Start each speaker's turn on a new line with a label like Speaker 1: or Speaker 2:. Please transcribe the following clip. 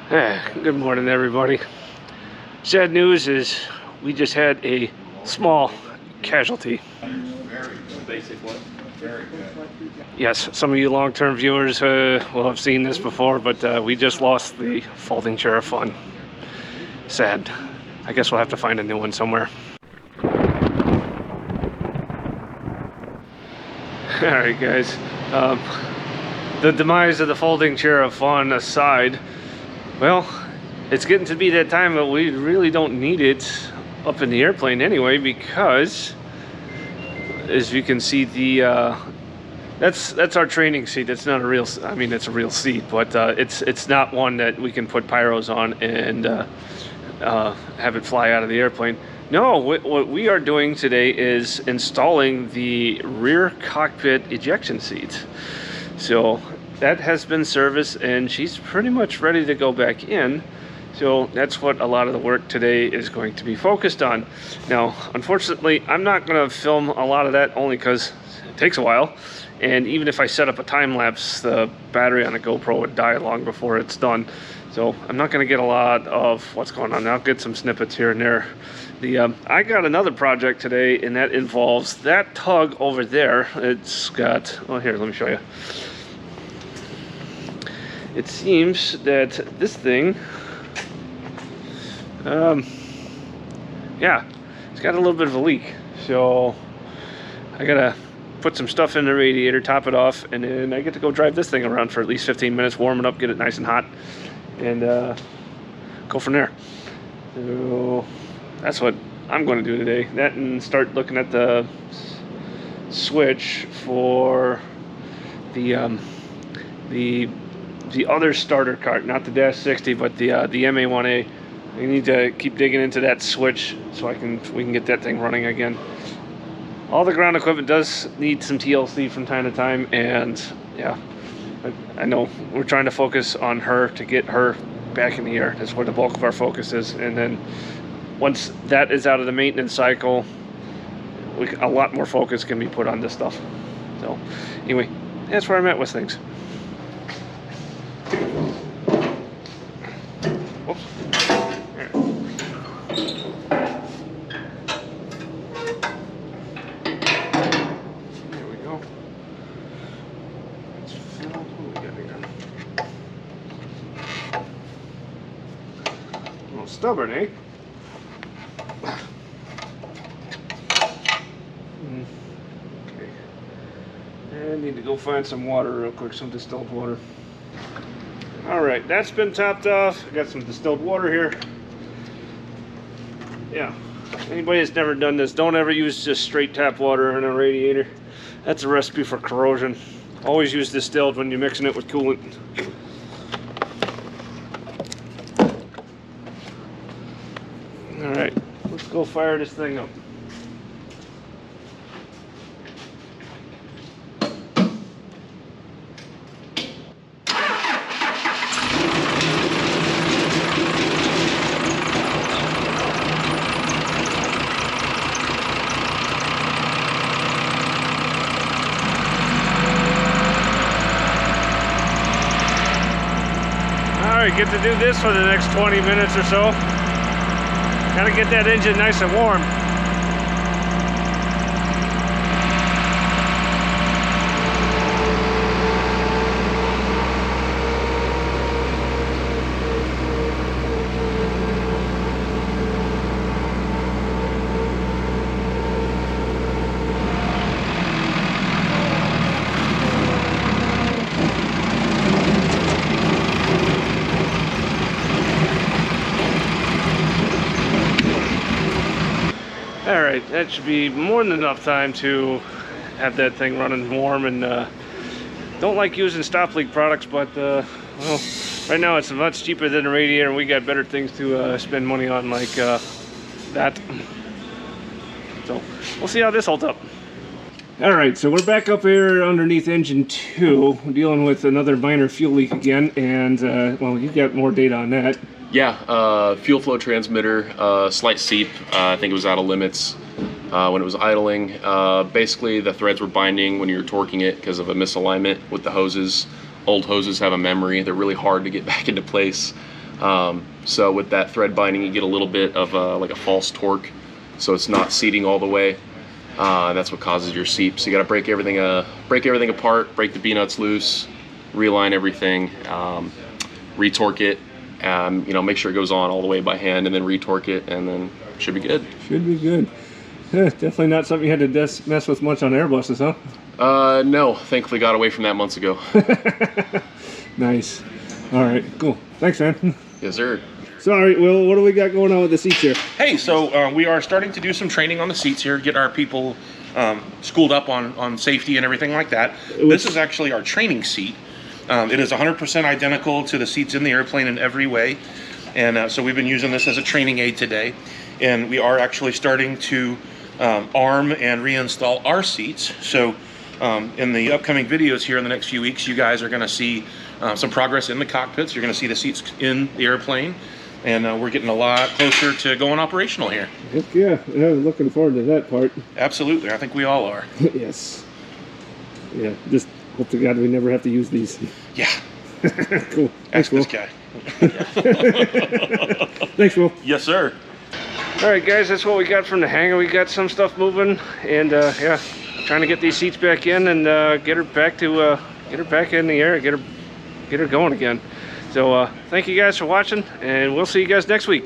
Speaker 1: Good morning, everybody. Sad news is we just had a small casualty.
Speaker 2: Basic what? Very good.
Speaker 1: Yes, some of you long-term viewers will have seen this before, but we just lost the folding chair of fun. Sad. I guess we'll have to find a new one somewhere. Alright guys, the demise of the folding chair of fun aside, well, it's getting to be that time that we really don't need it up in the airplane anyway, because as you can see, that's our training seat. It's not a real, I mean, it's a real seat, but it's not one that we can put pyros on and have it fly out of the airplane. No, what we are doing today is installing the rear cockpit ejection seat. So that has been serviced and she's pretty much ready to go back in. So that's what a lot of the work today is going to be focused on. Now, unfortunately, I'm not going to film a lot of that only because it takes a while. And even if I set up a time lapse, the battery on the GoPro would die long before it's done. So I'm not going to get a lot of what's going on. I'll get some snippets here and there. I got another project today, and that involves that tug over there. It's got, oh here, let me show you. It seems that this thing, yeah, it's got a little bit of a leak. So I gotta put some stuff in the radiator, top it off, and then I get to go drive this thing around for at least 15 minutes, warm it up, get it nice and hot, and go from there. So that's what I'm going to do today. That and start looking at the switch for the other starter cart, not the Dash 60, but the MA1A. I need to keep digging into that switch so we can get that thing running again. All the ground equipment does need some TLC from time to time, and yeah, I know we're trying to focus on her to get her back in the air. That's where the bulk of our focus is, and then once that is out of the maintenance cycle, a lot more focus can be put on this stuff. So anyway, that's where I'm at with things. Whoops. There. There we go. Let's fill up what we got here. A little stubborn, eh? Okay. I need to go find some water real quick, some distilled water. Alright, that's been topped off. I got some distilled water here. Yeah, anybody that's never done this, don't ever use just straight tap water in a radiator. That's a recipe for corrosion. Always use distilled when you're mixing it with coolant. Alright, let's go fire this thing up. Alright, get to do this for the next 20 minutes or so. Gotta get that engine nice and warm. Alright, that should be more than enough time to have that thing running warm. And don't like using stop leak products, but well, right now it's much cheaper than a radiator, and we got better things to spend money on, like that. So we'll see how this holds up. Alright, so we're back up here underneath engine 2, dealing with another minor fuel leak again, and well, you got more data on that.
Speaker 2: Yeah, fuel flow transmitter, slight seep. I think it was out of limits when it was idling. Basically, the threads were binding when you were torquing it because of a misalignment with the hoses. Old hoses have a memory. They're really hard to get back into place. So with that thread binding, you get a little bit of like a false torque, so it's not seating all the way. That's what causes your seep. So you got to break everything apart, break the B-nuts loose, realign everything, retorque it, you know, make sure it goes on all the way by hand, and then retorque it, and then it should be good.
Speaker 1: Should be good. Definitely not something you had to mess with much on Airbuses, huh?
Speaker 2: No, thankfully got away from that months ago.
Speaker 1: Nice. All right, cool. Thanks, man.
Speaker 2: Yes, sir.
Speaker 1: Sorry, Will, what do we got going on with the seats here?
Speaker 3: Hey, so we are starting to do some training on the seats here, get our people schooled up on safety and everything like that. This is actually our training seat. It is 100% identical to the seats in the airplane in every way. And so we've been using this as a training aid today. And we are actually starting to arm and reinstall our seats. So in the upcoming videos here in the next few weeks, you guys are going to see some progress in the cockpits. You're going to see the seats in the airplane. And we're getting a lot closer to going operational here.
Speaker 1: Heck yeah, I'm looking forward to that part.
Speaker 3: Absolutely, I think we all are.
Speaker 1: Yes. Yeah, just hope to God we never have to use these.
Speaker 3: Yeah.
Speaker 1: Cool. Thanks,
Speaker 3: Ask
Speaker 1: Will.
Speaker 3: this guy.
Speaker 1: Thanks, Will.
Speaker 3: Yes, sir.
Speaker 1: All right, guys, that's what we got from the hangar. We got some stuff moving, and yeah, trying to get these seats back in and get her back in the air, get her going again. So thank you guys for watching, and we'll see you guys next week.